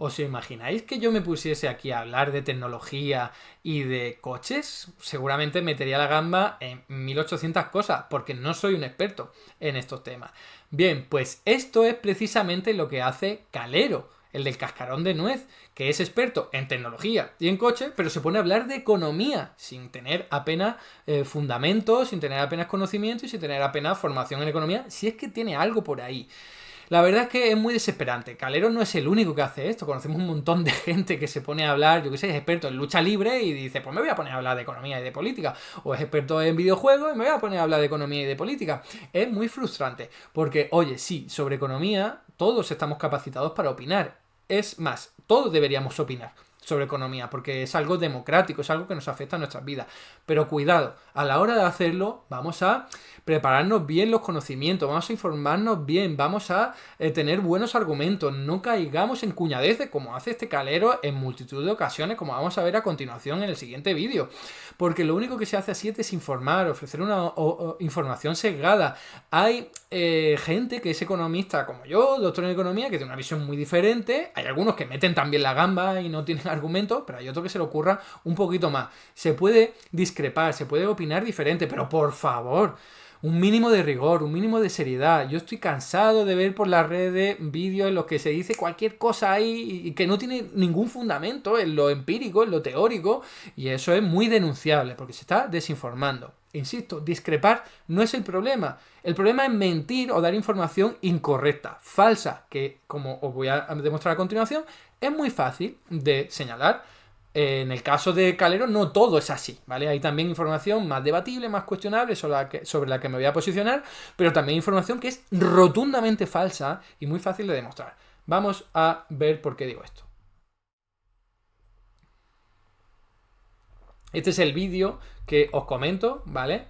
¿Os imagináis que yo me pusiese aquí a hablar de tecnología y de coches? Seguramente metería la gamba en 1800 cosas, porque no soy un experto en estos temas. Bien, pues esto es precisamente lo que hace Calero, el del cascarón de nuez, que es experto en tecnología y en coche, pero se pone a hablar de economía, sin tener apenas fundamentos, sin tener apenas conocimiento y sin tener apenas formación en economía, si es que tiene algo por ahí. La verdad es que es muy desesperante. Calero no es el único que hace esto. Conocemos un montón de gente que se pone a hablar, yo que sé, es experto en lucha libre y dice, pues me voy a poner a hablar de economía y de política. O es experto en videojuegos y me voy a poner a hablar de economía y de política. Es muy frustrante. Porque, oye, sí, sobre economía todos estamos capacitados para opinar. Es más, todos deberíamos opinar sobre economía, porque es algo democrático, es algo que nos afecta a nuestras vidas. Pero cuidado, a la hora de hacerlo, vamos a prepararnos bien los conocimientos, vamos a informarnos bien, vamos a tener buenos argumentos, no caigamos en cuñadeces como hace este Calero en multitud de ocasiones, como vamos a ver a continuación en el siguiente vídeo. Porque lo único que se hace así es desinformar, ofrecer una información sesgada. Hay gente que es economista como yo, doctor en economía, que tiene una visión muy diferente. Hay algunos que meten también la gamba y no tienen argumentos, pero hay otros que se le ocurra un poquito más. Se puede discrepar, se puede opinar diferente, pero por favor, un mínimo de rigor, un mínimo de seriedad. Yo estoy cansado de ver por las redes vídeos en los que se dice cualquier cosa ahí y que no tiene ningún fundamento en lo empírico, en lo teórico, y eso es muy denunciable porque se está desinformando. Insisto, discrepar no es el problema. El problema es mentir o dar información incorrecta, falsa, que, como os voy a demostrar a continuación, es muy fácil de señalar. En el caso de Calero no todo es así, ¿vale? Hay también información más debatible, más cuestionable sobre la que me voy a posicionar, pero también información que es rotundamente falsa y muy fácil de demostrar. Vamos a ver por qué digo esto. Este es el vídeo que os comento, ¿vale?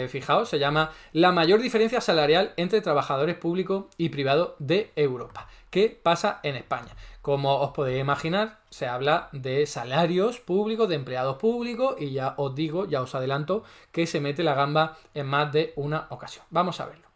Fijaos, se llama La mayor diferencia salarial entre trabajadores públicos y privados de Europa. ¿Qué pasa en España? Como os podéis imaginar, se habla de salarios públicos, de empleados públicos, y ya os digo, ya os adelanto, que se mete la gamba en más de una ocasión. Vamos a verlo.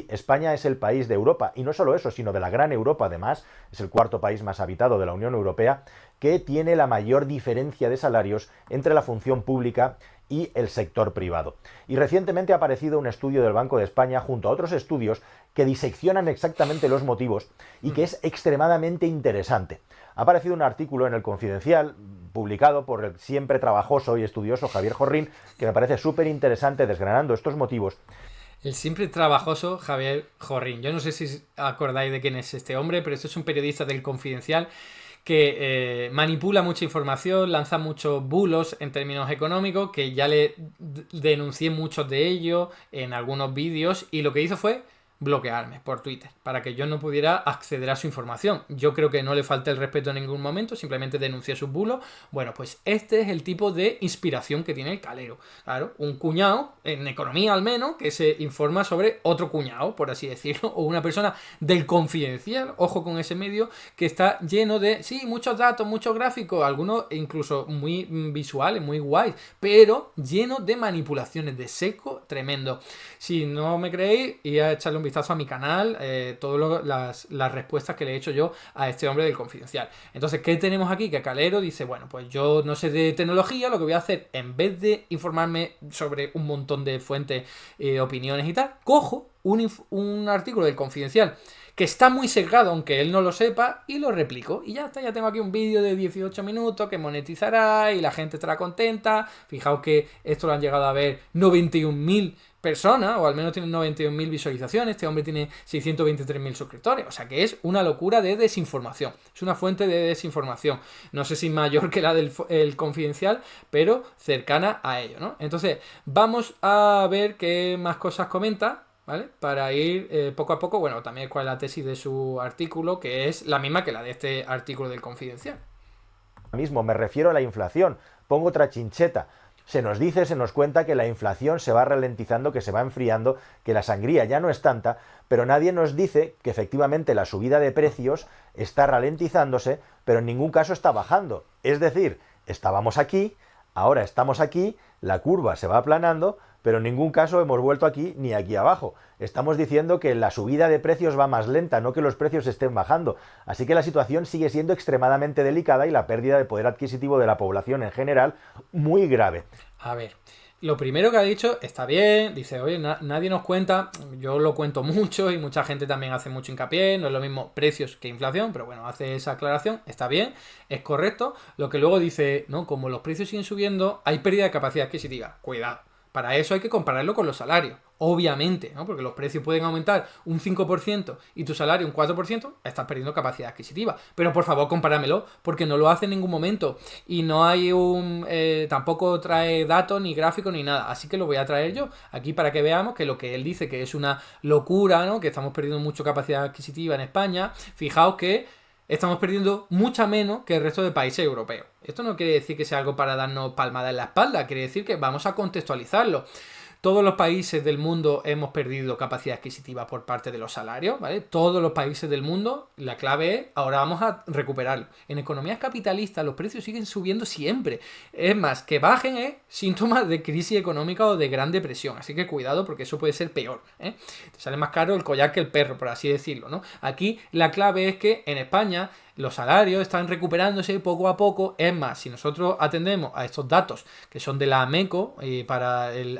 España es el país de Europa, y no solo eso, sino de la gran Europa además, es el cuarto país más habitado de la Unión Europea, que tiene la mayor diferencia de salarios entre la función pública y el sector privado. Y recientemente ha aparecido un estudio del Banco de España junto a otros estudios que diseccionan exactamente los motivos y que es extremadamente interesante. Ha aparecido un artículo en El Confidencial, publicado por el siempre trabajoso y estudioso Javier Jorrín, que me parece súper interesante desgranando estos motivos. El siempre trabajoso Javier Jorrín. Yo no sé si acordáis de quién es este hombre, pero este es un periodista del Confidencial que manipula mucha información, lanza muchos bulos en términos económicos, que ya le denuncié muchos de ellos en algunos vídeos, y lo que hizo fue bloquearme por Twitter para que yo no pudiera acceder a su información. Yo creo que no le falta el respeto en ningún momento, simplemente denuncié sus bulos. Bueno, pues este es el tipo de inspiración que tiene el Calero. Claro, un cuñado, en economía al menos, que se informa sobre otro cuñado, por así decirlo, o una persona del Confidencial, ojo con ese medio, que está lleno de, sí, muchos datos, muchos gráficos, algunos incluso muy visuales, muy guays, pero lleno de manipulaciones, de seco tremendo. Si no me creéis, y a echarle un vistazo a mi canal, todas las respuestas que le he hecho yo a este hombre del Confidencial. Entonces, ¿qué tenemos aquí? Que Calero dice, bueno, pues yo no sé de tecnología, lo que voy a hacer, en vez de informarme sobre un montón de fuentes, opiniones y tal, cojo un artículo del Confidencial que está muy sesgado, aunque él no lo sepa, y lo replico. Y ya está, ya tengo aquí un vídeo de 18 minutos que monetizará y la gente estará contenta. Fijaos que esto lo han llegado a ver 91.000 personas, o al menos tienen 91.000 visualizaciones. Este hombre tiene 623.000 suscriptores, o sea que es una locura de desinformación, es una fuente de desinformación, no sé si mayor que la del Confidencial, pero cercana a ello, ¿no? Entonces vamos a ver qué más cosas comenta, ¿vale? Para ir poco a poco, bueno, también cuál es la tesis de su artículo, que es la misma que la de este artículo del Confidencial. Mismo, me refiero a la inflación, pongo otra chincheta. Se nos dice, se nos cuenta que la inflación se va ralentizando, que se va enfriando, que la sangría ya no es tanta, pero nadie nos dice que efectivamente la subida de precios está ralentizándose, pero en ningún caso está bajando. Es decir, estábamos aquí, ahora estamos aquí, la curva se va aplanando, pero en ningún caso hemos vuelto aquí ni aquí abajo. Estamos diciendo que la subida de precios va más lenta, no que los precios estén bajando. Así que la situación sigue siendo extremadamente delicada y la pérdida de poder adquisitivo de la población en general muy grave. A ver, lo primero que ha dicho está bien, dice, oye, nadie nos cuenta, yo lo cuento mucho y mucha gente también hace mucho hincapié, no es lo mismo precios que inflación, pero bueno, hace esa aclaración, está bien, es correcto. Lo que luego dice, no, como los precios siguen subiendo, hay pérdida de capacidad adquisitiva. Cuidado, para eso hay que compararlo con los salarios. Obviamente, ¿no? Porque los precios pueden aumentar un 5% y tu salario un 4%, estás perdiendo capacidad adquisitiva. Pero por favor, compáramelo, porque no lo hace en ningún momento. Y no hay tampoco trae datos, ni gráficos, ni nada. Así que lo voy a traer yo aquí para que veamos que lo que él dice que es una locura, ¿no? Que estamos perdiendo mucha capacidad adquisitiva en España. Fijaos que estamos perdiendo mucha menos que el resto de países europeos. Esto no quiere decir que sea algo para darnos palmadas en la espalda, quiere decir que vamos a contextualizarlo. Todos los países del mundo hemos perdido capacidad adquisitiva por parte de los salarios, ¿vale? Todos los países del mundo, la clave es, ahora vamos a recuperarlo. En economías capitalistas los precios siguen subiendo siempre. Es más, que bajen es síntomas de crisis económica o de gran depresión. Así que cuidado porque eso puede ser peor, ¿eh? Te sale más caro el collar que el perro, por así decirlo, ¿no? Aquí la clave es que en España los salarios están recuperándose poco a poco. Es más, si nosotros atendemos a estos datos que son de la AMECO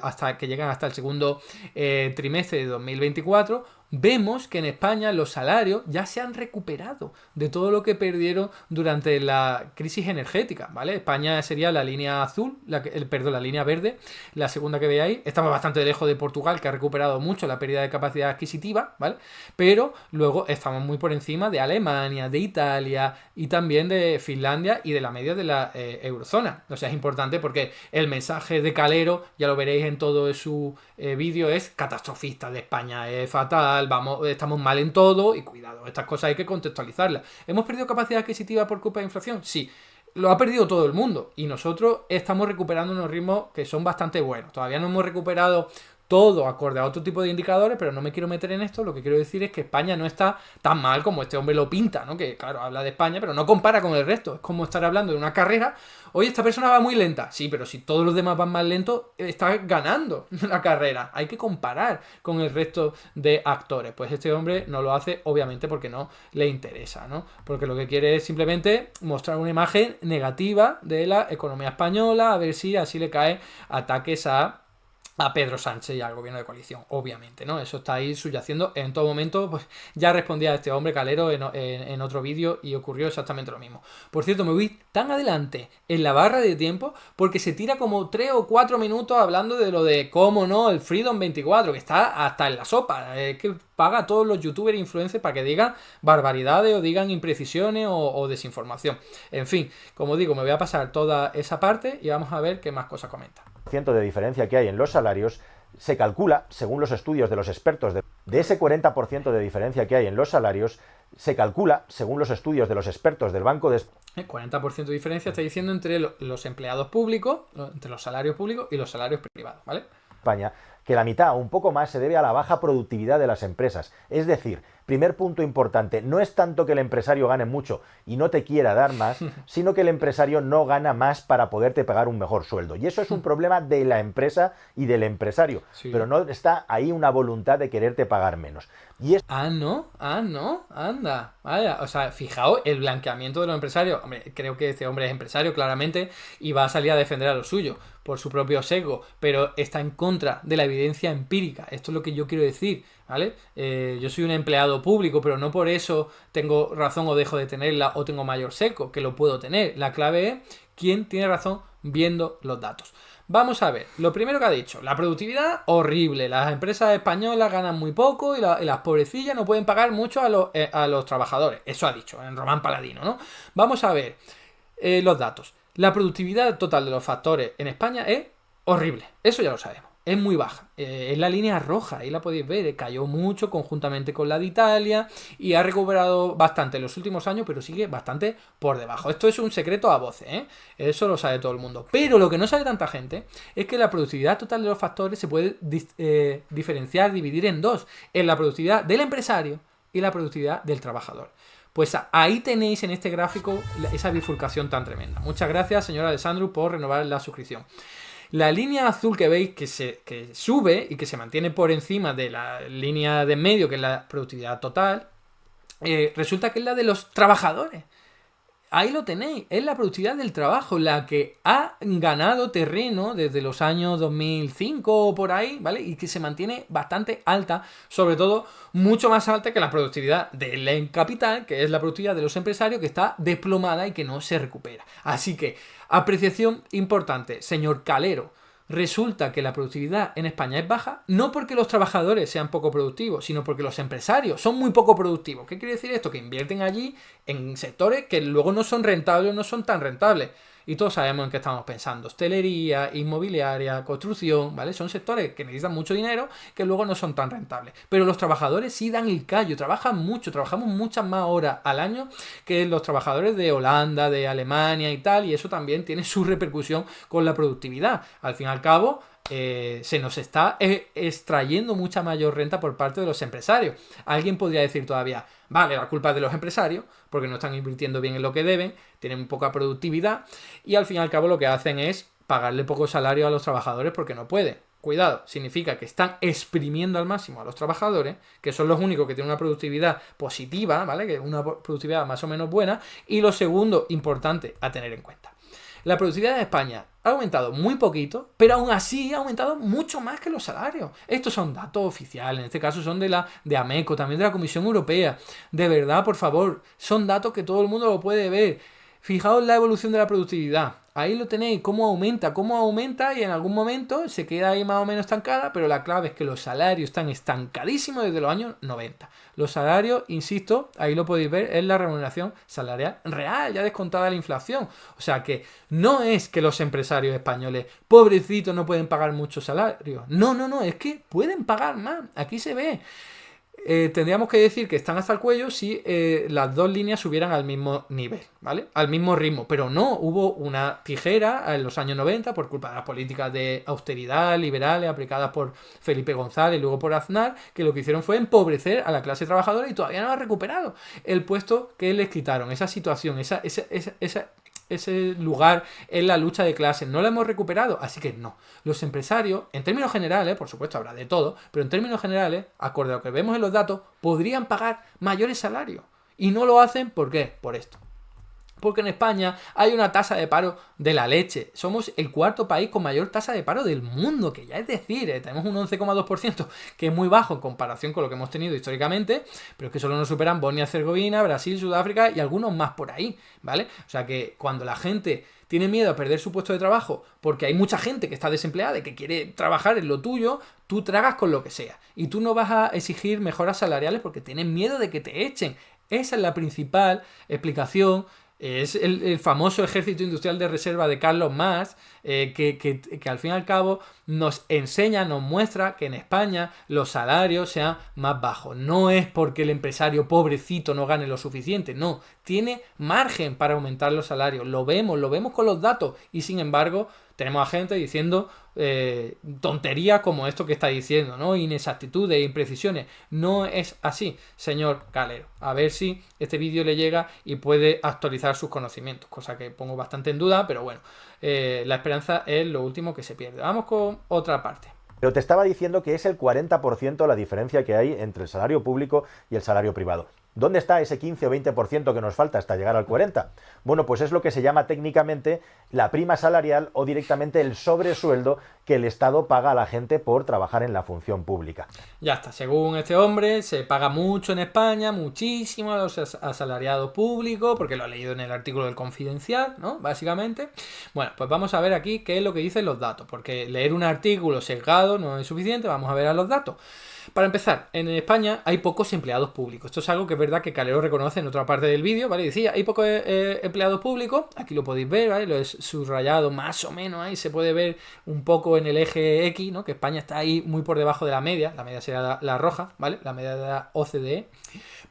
hasta que llegan hasta el segundo trimestre de 2024, vemos que en España los salarios ya se han recuperado de todo lo que perdieron durante la crisis energética, ¿vale? España sería la línea azul, la línea verde, la segunda que veáis. Estamos bastante lejos de Portugal, que ha recuperado mucho la pérdida de capacidad adquisitiva, ¿vale? Pero luego estamos muy por encima de Alemania, de Italia y también de Finlandia y de la media de la eurozona. O sea, es importante porque el mensaje de Calero, ya lo veréis en todo su vídeo, es catastrofista de España, es fatal, estamos mal en todo y cuidado, estas cosas hay que contextualizarlas. ¿Hemos perdido capacidad adquisitiva por culpa de inflación? Sí. Lo ha perdido todo el mundo y nosotros estamos recuperando unos ritmos que son bastante buenos. Todavía no hemos recuperado todo acorde a otro tipo de indicadores, pero no me quiero meter en esto. Lo que quiero decir es que España no está tan mal como este hombre lo pinta, ¿no? Que claro, habla de España, pero no compara con el resto. Es como estar hablando de una carrera. Oye, esta persona va muy lenta. Sí, pero si todos los demás van más lentos, está ganando la carrera. Hay que comparar con el resto de actores. Pues este hombre no lo hace, obviamente, porque no le interesa, ¿no? Porque lo que quiere es simplemente mostrar una imagen negativa de la economía española, a ver si así le cae ataques a Pedro Sánchez y al gobierno de coalición, obviamente, ¿no? Eso está ahí subyaciendo en todo momento. Pues ya respondía a este hombre Calero en otro vídeo y ocurrió exactamente lo mismo. Por cierto, me voy tan adelante en la barra de tiempo porque se tira como 3 o 4 minutos hablando de lo de cómo no, el Freedom 24, que está hasta en la sopa, que paga a todos los youtubers e influencers para que digan barbaridades o digan imprecisiones o desinformación. En fin, como digo, me voy a pasar toda esa parte y vamos a ver qué más cosas comenta. De diferencia que hay en los salarios se calcula, según los estudios de los expertos, de ese 40% de diferencia que hay en los salarios, se calcula, según los estudios de los expertos del Banco de España. El 40% de diferencia está diciendo entre los empleados públicos, entre los salarios públicos y los salarios privados, ¿vale? España, que la mitad o un poco más se debe a la baja productividad de las empresas. Es decir, primer punto importante, no es tanto que el empresario gane mucho y no te quiera dar más, sino que el empresario no gana más para poderte pagar un mejor sueldo. Y eso es un problema de la empresa y del empresario, sí. Pero no está ahí una voluntad de quererte pagar menos. Y es... no, anda, vaya, o sea, fijaos el blanqueamiento de los empresarios. Hombre, creo que este hombre es empresario claramente y va a salir a defender a lo suyo por su propio sesgo, pero está en contra de la evidencia empírica. Esto es lo que yo quiero decir, ¿vale? Yo soy un empleado público, pero no por eso tengo razón o dejo de tenerla o tengo mayor sesgo, que lo puedo tener. La clave es quién tiene razón viendo los datos. Vamos a ver, lo primero que ha dicho, la productividad horrible, las empresas españolas ganan muy poco y las pobrecillas no pueden pagar mucho a los trabajadores, eso ha dicho en Román Paladino, ¿no? Vamos a ver los datos. La productividad total de los factores en España es horrible, eso ya lo sabemos, es muy baja, es la línea roja, ahí la podéis ver, cayó mucho conjuntamente con la de Italia y ha recuperado bastante en los últimos años, pero sigue bastante por debajo. Esto es un secreto a voces, eso lo sabe todo el mundo, pero lo que no sabe tanta gente es que la productividad total de los factores se puede diferenciar, dividir en dos, en la productividad del empresario y la productividad del trabajador. Pues ahí tenéis en este gráfico esa bifurcación tan tremenda. Muchas gracias, señor Alessandro, por renovar la suscripción. La línea azul que veis que sube y que se mantiene por encima de la línea de en medio, que es la productividad total, resulta que es la de los trabajadores. Ahí lo tenéis, es la productividad del trabajo la que ha ganado terreno desde los años 2005 o por ahí, ¿vale? Y que se mantiene bastante alta, sobre todo mucho más alta que la productividad del capital, que es la productividad de los empresarios, que está desplomada y que no se recupera. Así que, apreciación importante, señor Calero. Resulta que la productividad en España es baja, no porque los trabajadores sean poco productivos, sino porque los empresarios son muy poco productivos. ¿Qué quiere decir esto? Que invierten allí en sectores que luego no son rentables o no son tan rentables. Y todos sabemos en qué estamos pensando. Hostelería, inmobiliaria, construcción, ¿vale? Son sectores que necesitan mucho dinero que luego no son tan rentables. Pero los trabajadores sí dan el callo, trabajan mucho, trabajamos muchas más horas al año que los trabajadores de Holanda, de Alemania y tal, y eso también tiene su repercusión con la productividad. Al fin y al cabo, se nos está extrayendo mucha mayor renta por parte de los empresarios. Alguien podría decir todavía, vale, la culpa es de los empresarios porque no están invirtiendo bien en lo que deben, tienen poca productividad y al fin y al cabo lo que hacen es pagarle poco salario a los trabajadores porque no pueden. Cuidado, significa que están exprimiendo al máximo a los trabajadores, que son los únicos que tienen una productividad positiva, ¿vale? Que es una productividad más o menos buena. Y lo segundo importante a tener en cuenta. La productividad de España ha aumentado muy poquito, pero aún así ha aumentado mucho más que los salarios. Estos son datos oficiales, en este caso son de AMECO, también de la Comisión Europea. De verdad, por favor, son datos que todo el mundo lo puede ver. Fijaos la evolución de la productividad. Ahí lo tenéis, cómo aumenta y en algún momento se queda ahí más o menos estancada, pero la clave es que los salarios están estancadísimos desde los años 90. Los salarios, insisto, ahí lo podéis ver, es la remuneración salarial real, ya descontada la inflación. O sea que no es que los empresarios españoles, pobrecitos, no pueden pagar muchos salarios. No, es que pueden pagar más. Aquí se ve. Tendríamos que decir que están hasta el cuello si las dos líneas subieran al mismo nivel, ¿vale? Al mismo ritmo, pero no, hubo una tijera en los años 90 por culpa de las políticas de austeridad liberales aplicadas por Felipe González y luego por Aznar, que lo que hicieron fue empobrecer a la clase trabajadora y todavía no ha recuperado el puesto que les quitaron, esa situación, ese lugar en la lucha de clases. No lo hemos recuperado, así que no. Los empresarios, en términos generales, por supuesto habrá de todo, pero en términos generales, acorde a lo que vemos en los datos, podrían pagar mayores salarios. Y no lo hacen, ¿por qué? Por esto. Porque en España hay una tasa de paro de la leche. Somos el cuarto país con mayor tasa de paro del mundo, que ya es decir, tenemos un 11,2%, que es muy bajo en comparación con lo que hemos tenido históricamente, pero es que solo nos superan Bosnia-Herzegovina, Brasil, Sudáfrica y algunos más por ahí, ¿vale? O sea que cuando la gente tiene miedo a perder su puesto de trabajo porque hay mucha gente que está desempleada y que quiere trabajar en lo tuyo, tú tragas con lo que sea. Y tú no vas a exigir mejoras salariales porque tienes miedo de que te echen. Esa es la principal explicación. Es el famoso ejército industrial de reserva de Carlos Marx, que al fin y al cabo nos enseña, nos muestra que en España los salarios sean más bajos. No es porque el empresario pobrecito no gane lo suficiente, no, tiene margen para aumentar los salarios. Lo vemos con los datos y sin embargo tenemos a gente diciendo tonterías como esto que está diciendo, ¿no? Inexactitudes, imprecisiones. No es así, señor Calero. A ver si este vídeo le llega y puede actualizar sus conocimientos, cosa que pongo bastante en duda, pero bueno, la esperanza es lo último que se pierde. Vamos con otra parte. Pero te estaba diciendo que es el 40% la diferencia que hay entre el salario público y el salario privado. ¿Dónde está ese 15 o 20% que nos falta hasta llegar al 40%? Bueno, pues es lo que se llama técnicamente la prima salarial o directamente el sobresueldo que el Estado paga a la gente por trabajar en la función pública. Ya está, según este hombre, se paga mucho en España, muchísimo a los asalariados públicos, porque lo ha leído en el artículo del Confidencial, ¿no? Básicamente. Bueno, pues vamos a ver aquí qué es lo que dicen los datos, porque leer un artículo sesgado no es suficiente, vamos a ver a los datos. Para empezar, en España hay pocos empleados públicos. Esto es algo que es verdad que Calero reconoce en otra parte del vídeo, ¿vale? Decía, hay pocos empleados públicos, aquí lo podéis ver, ¿vale? Lo he subrayado más o menos ahí, se puede ver un poco en el eje X, ¿no? Que España está ahí muy por debajo de la media sería la roja, ¿vale? La media de la OCDE.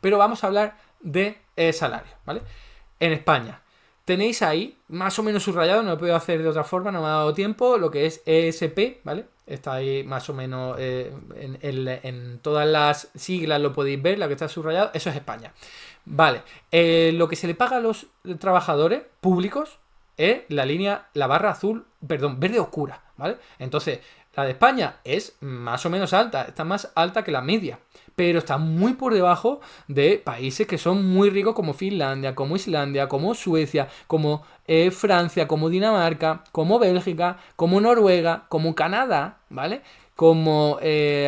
Pero vamos a hablar de salario, ¿vale? En España tenéis ahí, más o menos subrayado, no lo he podido hacer de otra forma, no me ha dado tiempo, lo que es ESP, ¿vale? Está ahí más o menos en todas las siglas lo podéis ver, la que está subrayado, eso es España. Vale, lo que se le paga a los trabajadores públicos es la barra azul, perdón, verde oscura, ¿vale? Entonces, la de España es más o menos alta, está más alta que la media, pero está muy por debajo de países que son muy ricos como Finlandia, como Islandia, como Suecia, como Francia, como Dinamarca, como Bélgica, como Noruega, como Canadá, ¿vale? Como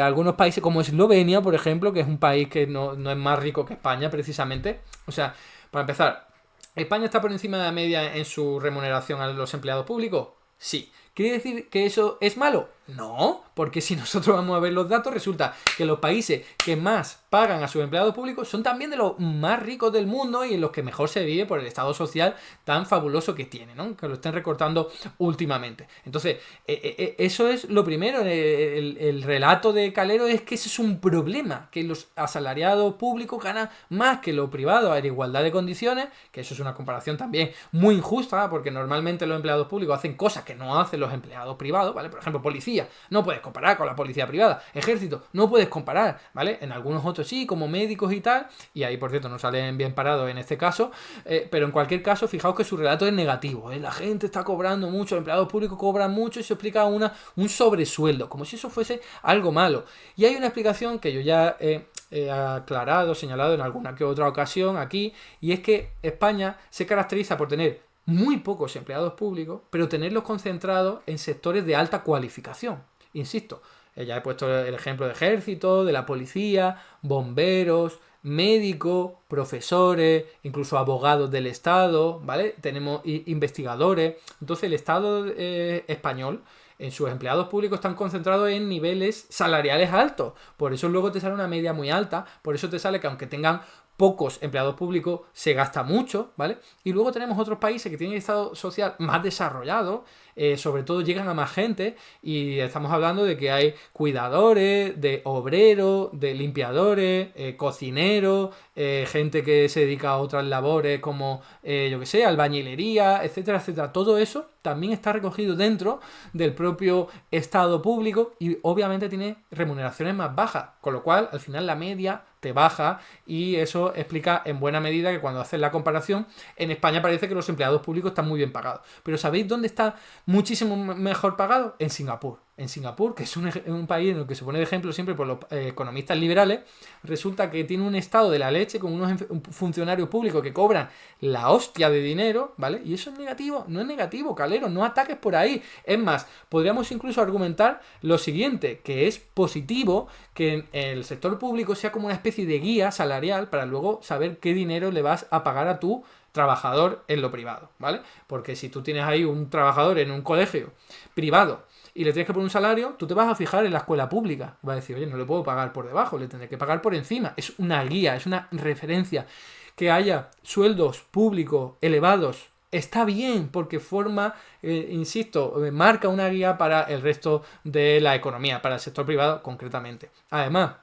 algunos países como Eslovenia, por ejemplo, que es un país que no es más rico que España precisamente. O sea, para empezar, ¿España está por encima de la media en su remuneración a los empleados públicos? Sí. ¿Quiere decir que eso es malo? No, porque si nosotros vamos a ver los datos, resulta que los países que más pagan a sus empleados públicos son también de los más ricos del mundo y en los que mejor se vive por el estado social tan fabuloso que tiene, ¿no? Que lo estén recortando últimamente. Entonces, eso es lo primero. El relato de Calero es que ese es un problema, que los asalariados públicos ganan más que los privados a igualdad de condiciones, que eso es una comparación también muy injusta, porque normalmente los empleados públicos hacen cosas que no hacen los empleados privados, ¿vale? Por ejemplo, policía, no puedes comparar con la policía privada. Ejército, no puedes comparar, ¿vale? En algunos otros sí, como médicos y tal, y ahí, por cierto, no salen bien parados en este caso, pero en cualquier caso, fijaos que su relato es negativo, ¿eh? La gente está cobrando mucho, los empleados públicos cobran mucho y se explica un sobresueldo, como si eso fuese algo malo. Y hay una explicación que yo ya he aclarado, señalado en alguna que otra ocasión aquí, y es que España se caracteriza por tener muy pocos empleados públicos, pero tenerlos concentrados en sectores de alta cualificación. Insisto, ya he puesto el ejemplo de ejército, de la policía, bomberos, médicos, profesores, incluso abogados del Estado, ¿vale? Tenemos investigadores. Entonces el Estado español, en sus empleados públicos, están concentrados en niveles salariales altos. Por eso luego te sale una media muy alta, por eso te sale que aunque tengan pocos empleados públicos, se gasta mucho, ¿vale? Y luego tenemos otros países que tienen estado social más desarrollado, sobre todo llegan a más gente, y estamos hablando de que hay cuidadores, de obreros, de limpiadores, cocineros, gente que se dedica a otras labores como, yo que sé, albañilería, etcétera, etcétera. Todo eso también está recogido dentro del propio Estado público y obviamente tiene remuneraciones más bajas, con lo cual al final la media te baja, y eso explica en buena medida que cuando haces la comparación, en España parece que los empleados públicos están muy bien pagados. Pero ¿sabéis dónde está muchísimo mejor pagado? En Singapur. En Singapur, que es un país en el que se pone de ejemplo siempre por los economistas liberales, resulta que tiene un estado de la leche con unos funcionarios públicos que cobran la hostia de dinero, ¿vale? Y eso es negativo. No es negativo, Calero, no ataques por ahí. Es más, podríamos incluso argumentar lo siguiente, que es positivo que el sector público sea como una especie de guía salarial para luego saber qué dinero le vas a pagar a tu trabajador en lo privado, ¿vale? Porque si tú tienes ahí un trabajador en un colegio privado y le tienes que poner un salario, tú te vas a fijar en la escuela pública. Vas a decir, oye, no le puedo pagar por debajo, le tendré que pagar por encima. Es una guía, es una referencia. Que haya sueldos públicos elevados está bien, porque forma, insisto, marca una guía para el resto de la economía, para el sector privado concretamente. Además,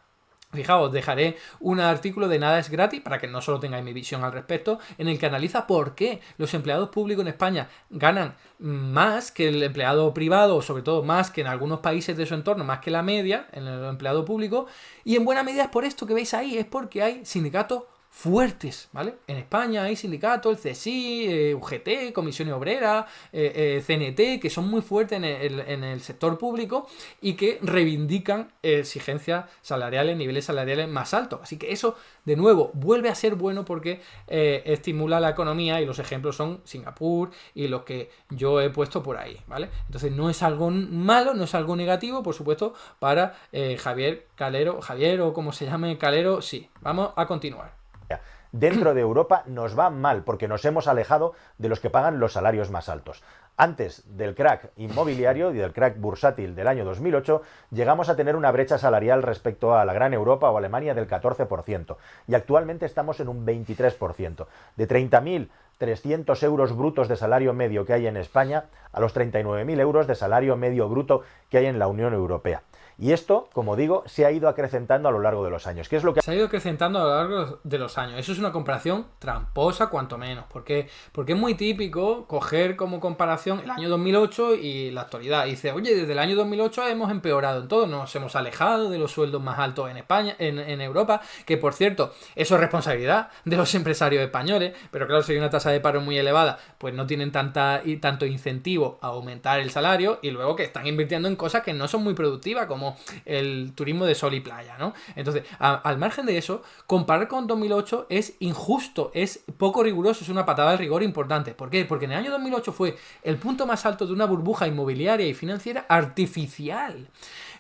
fijaos, dejaré un artículo de Nada es Gratis para que no solo tengáis mi visión al respecto, en el que analiza por qué los empleados públicos en España ganan más que el empleado privado, o sobre todo más que en algunos países de su entorno, más que la media en el empleado público, y en buena medida es por esto que veis ahí, es porque hay sindicatos fuertes, ¿vale? En España hay sindicatos, el CSI, UGT, Comisiones Obreras, CNT, que son muy fuertes en el sector público y que reivindican exigencias salariales, niveles salariales más altos. Así que eso, de nuevo, vuelve a ser bueno porque estimula la economía, y los ejemplos son Singapur y los que yo he puesto por ahí, ¿vale? Entonces no es algo malo, no es algo negativo, por supuesto, para Javier Calero, Javier o como se llame Calero, sí. Vamos a continuar. Dentro de Europa nos va mal porque nos hemos alejado de los que pagan los salarios más altos. Antes del crack inmobiliario y del crack bursátil del año 2008, llegamos a tener una brecha salarial respecto a la gran Europa o Alemania del 14%, y actualmente estamos en un 23%. De 30.300 euros brutos de salario medio que hay en España a los 39.000 euros de salario medio bruto que hay en la Unión Europea. Y esto, como digo, se ha ido acrecentando a lo largo de los años. ¿Qué es lo que se ha ido acrecentando a lo largo de los años? Eso es una comparación tramposa, cuanto menos. Porque es muy típico coger como comparación el año 2008 y la actualidad. Y dice, oye, desde el año 2008 hemos empeorado en todo, nos hemos alejado de los sueldos más altos en España, en Europa, que por cierto, eso es responsabilidad de los empresarios españoles, pero claro, si hay una tasa de paro muy elevada, pues no tienen tanto incentivo a aumentar el salario, y luego que están invirtiendo en cosas que no son muy productivas, como el turismo de sol y playa, ¿no? Entonces, al margen de eso, comparar con 2008 es injusto, es poco riguroso, es una patada de rigor importante. ¿Por qué? Porque en el año 2008 fue el punto más alto de una burbuja inmobiliaria y financiera artificial.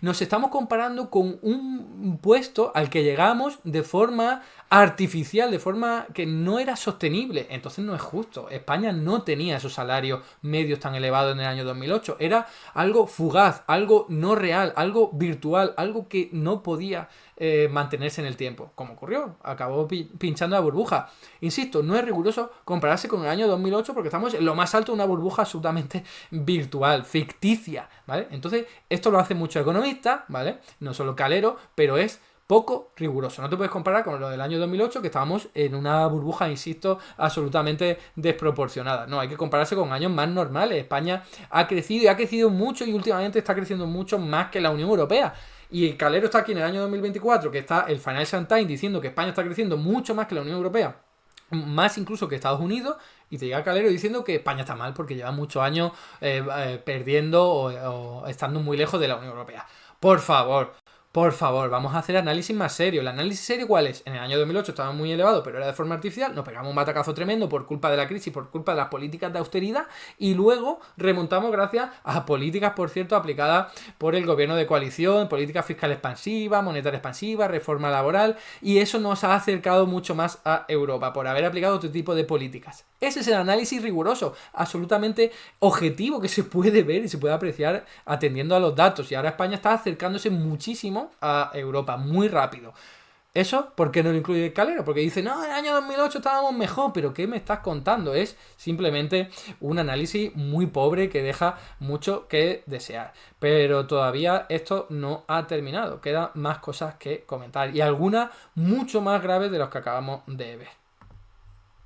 Nos estamos comparando con un puesto al que llegamos de forma artificial, de forma que no era sostenible. Entonces no es justo. España no tenía esos salarios medios tan elevados en el año 2008. Era algo fugaz, algo no real, algo virtual, algo que no podía mantenerse en el tiempo. Como ocurrió, acabó pinchando la burbuja. Insisto, no es riguroso compararse con el año 2008 porque estamos en lo más alto de una burbuja absolutamente virtual, ficticia, ¿vale? Entonces, esto lo hacen muchos economistas, ¿vale? No solo Calero, pero es poco riguroso. No te puedes comparar con lo del año 2008, que estábamos en una burbuja, insisto, absolutamente desproporcionada. No, hay que compararse con años más normales. España ha crecido y ha crecido mucho y últimamente está creciendo mucho más que la Unión Europea. Y el Calero está aquí en el año 2024, que está el Financial Times diciendo que España está creciendo mucho más que la Unión Europea, más incluso que Estados Unidos, y te llega Calero diciendo que España está mal porque lleva muchos años perdiendo o estando muy lejos de la Unión Europea. Por favor, vamos a hacer análisis más serio. ¿El análisis serio cuál es? En el año 2008 estaba muy elevado, pero era de forma artificial. Nos pegamos un batacazo tremendo por culpa de la crisis, por culpa de las políticas de austeridad. Y luego remontamos gracias a políticas, por cierto, aplicadas por el gobierno de coalición, política fiscal expansiva, monetaria expansiva, reforma laboral. Y eso nos ha acercado mucho más a Europa por haber aplicado otro tipo de políticas. Ese es el análisis riguroso, absolutamente objetivo, que se puede ver y se puede apreciar atendiendo a los datos. Y ahora España está acercándose muchísimo a Europa, muy rápido. ¿Eso por qué no lo incluye el Calero? Porque dice, no, en el año 2008 estábamos mejor, pero ¿qué me estás contando? Es simplemente un análisis muy pobre que deja mucho que desear. Pero todavía esto no ha terminado, quedan más cosas que comentar y algunas mucho más graves de las que acabamos de ver.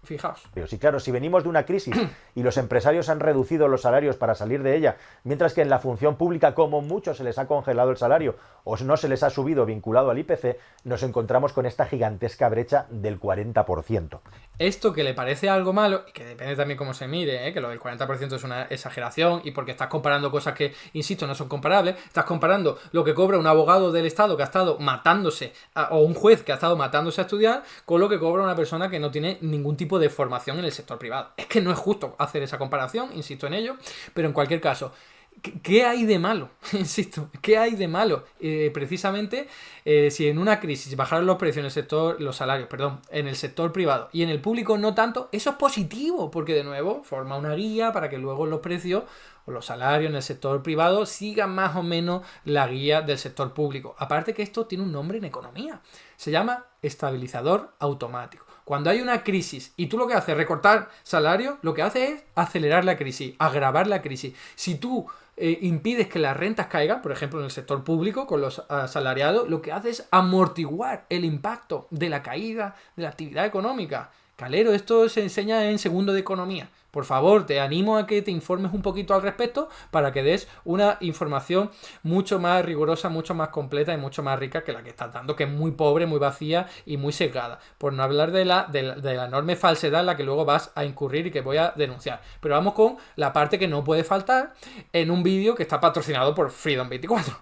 Fijaos. Sí, claro, si venimos de una crisis y los empresarios han reducido los salarios para salir de ella, mientras que en la función pública, como muchos, se les ha congelado el salario o no se les ha subido vinculado al IPC, nos encontramos con esta gigantesca brecha del 40%. Esto que le parece algo malo, y que depende también cómo se mire, que lo del 40% es una exageración, y porque estás comparando cosas que, insisto, no son comparables, estás comparando lo que cobra un abogado del Estado que ha estado matándose, o un juez que ha estado matándose a estudiar, con lo que cobra una persona que no tiene ningún tipo de formación en el sector privado. Es que no es justo hacer esa comparación, insisto en ello, pero en cualquier caso, ¿qué hay de malo? Insisto, ¿qué hay de malo? Precisamente, si en una crisis bajaron los precios en el sector, los salarios, perdón, en el sector privado y en el público no tanto, eso es positivo, porque de nuevo forma una guía para que luego los precios o los salarios en el sector privado sigan más o menos la guía del sector público. Aparte que esto tiene un nombre en economía, se llama estabilizador automático. Cuando hay una crisis y tú lo que haces es recortar salario, lo que haces es acelerar la crisis, agravar la crisis. Si tú impides que las rentas caigan, por ejemplo en el sector público con los asalariados, lo que haces es amortiguar el impacto de la caída de la actividad económica. Calero, esto se enseña en segundo de economía. Por favor, te animo a que te informes un poquito al respecto para que des una información mucho más rigurosa, mucho más completa y mucho más rica que la que estás dando, que es muy pobre, muy vacía y muy sesgada. Por no hablar de la enorme falsedad en la que luego vas a incurrir y que voy a denunciar. Pero vamos con la parte que no puede faltar en un vídeo que está patrocinado por Freedom24.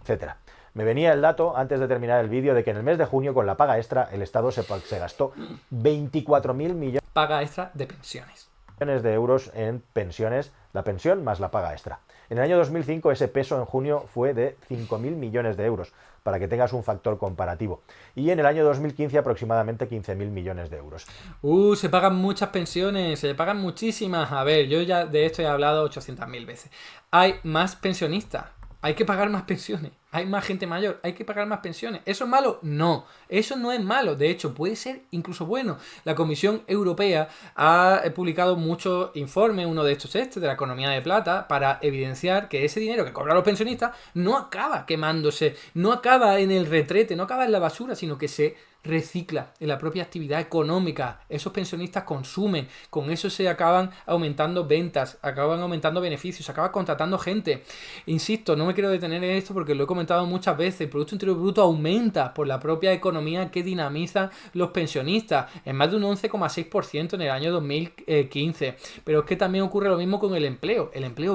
Etcétera. Me venía el dato, antes de terminar el vídeo, de que en el mes de junio, con la paga extra, el Estado se gastó 24.000 millones paga extra de pensiones de euros en pensiones, la pensión más la paga extra. En el año 2005 ese peso en junio fue de 5.000 millones de euros, para que tengas un factor comparativo. Y en el año 2015 aproximadamente 15.000 millones de euros. Se pagan muchas pensiones, se pagan muchísimas. A ver, yo ya de esto he hablado 800.000 veces. Hay más pensionistas. hay que pagar más pensiones, hay más gente mayor, hay que pagar más pensiones. ¿Eso es malo? No, eso no es malo. De hecho, puede ser incluso bueno. La Comisión Europea ha publicado muchos informes, uno de estos de la economía de plata, para evidenciar que ese dinero que cobran los pensionistas no acaba quemándose, no acaba en el retrete, no acaba en la basura, sino que se recicla en la propia actividad económica. Esos pensionistas consumen, con eso se acaban aumentando ventas, acaban aumentando beneficios, se acaba contratando gente. Insisto, no me quiero detener en esto porque lo he comentado muchas veces, el Producto Interior Bruto aumenta por la propia economía que dinamizan los pensionistas, en más de un 11,6% en el año 2015. Pero es que también ocurre lo mismo con el empleo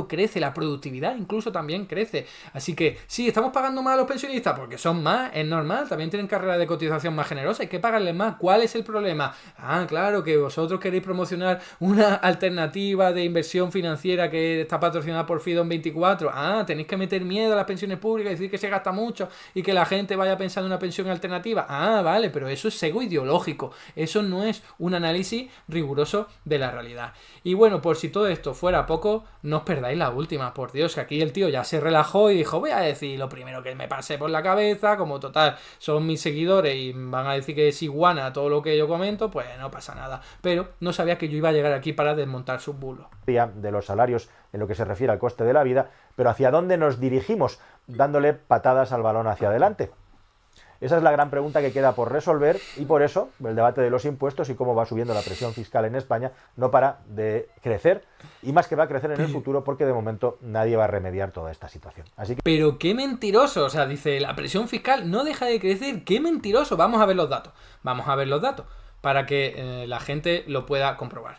crece, la productividad incluso también crece. Así que sí, estamos pagando más a los pensionistas porque son más, es normal, también tienen carreras de cotización más generosas, hay que pagarles más. ¿Cuál es el problema? Ah, claro, que vosotros queréis promocionar una alternativa de inversión financiera que está patrocinada por Freedom24. Ah, tenéis que meter miedo a las pensiones públicas y decir que se gasta mucho y que la gente vaya pensando en una pensión alternativa. Ah, vale, pero eso es sesgo ideológico, eso no es un análisis riguroso de la realidad. Y bueno, por si todo esto fuera poco, no os perdáis la última, por Dios, que aquí el tío ya se relajó y dijo, voy a decir lo primero que me pase por la cabeza, como total son mis seguidores y van a decir que es iguana todo lo que yo comento, pues no pasa nada. Pero no sabía que yo iba a llegar aquí para desmontar sus bulos. De los salarios en lo que se refiere al coste de la vida, pero ¿hacia dónde nos dirigimos? Dándole patadas al balón hacia adelante. Esa es la gran pregunta que queda por resolver y por eso el debate de los impuestos y cómo va subiendo la presión fiscal en España no para de crecer y más que va a crecer en el futuro porque de momento nadie va a remediar toda esta situación. Así que... Pero qué mentiroso, o sea, dice la presión fiscal no deja de crecer, qué mentiroso. Vamos a ver los datos para que la gente lo pueda comprobar.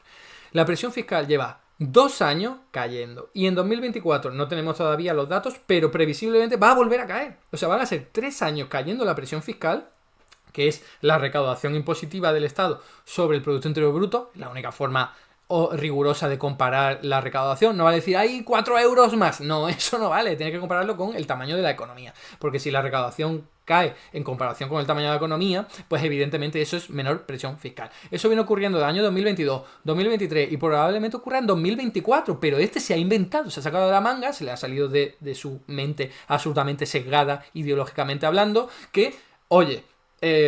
La presión fiscal lleva 2 años cayendo y en 2024 no tenemos todavía los datos, pero previsiblemente va a volver a caer. O sea, van a ser 3 años cayendo la presión fiscal, que es la recaudación impositiva del Estado sobre el Producto Interior Bruto, la única forma rigurosa de comparar la recaudación. No vale decir, hay 4 euros más. No, eso no vale. Tiene que compararlo con el tamaño de la economía. Porque si la recaudación cae en comparación con el tamaño de la economía, pues evidentemente eso es menor presión fiscal. Eso viene ocurriendo del año 2022, 2023 y probablemente ocurra en 2024, pero este se ha inventado, se ha sacado de la manga, se le ha salido de su mente absolutamente sesgada ideológicamente hablando, que, oye,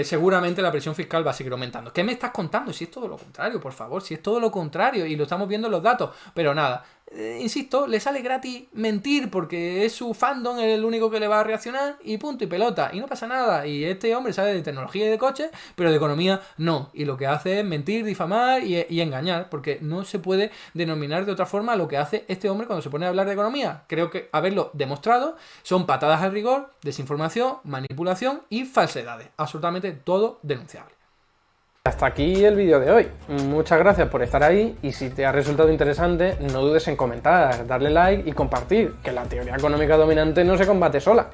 seguramente la presión fiscal va a seguir aumentando. ¿Qué me estás contando? Si es todo lo contrario, por favor, si es todo lo contrario y lo estamos viendo en los datos. Pero nada, insisto, le sale gratis mentir porque es su fandom el único que le va a reaccionar y punto y pelota. Y no pasa nada. Y este hombre sabe de tecnología y de coches, pero de economía no. Y lo que hace es mentir, difamar y engañar, porque no se puede denominar de otra forma lo que hace este hombre cuando se pone a hablar de economía. Creo que haberlo demostrado son patadas al rigor, desinformación, manipulación y falsedades. Absolutamente todo denunciable. Hasta aquí el vídeo de hoy. Muchas gracias por estar ahí y si te ha resultado interesante, no dudes en comentar, darle like y compartir, que la teoría económica dominante no se combate sola.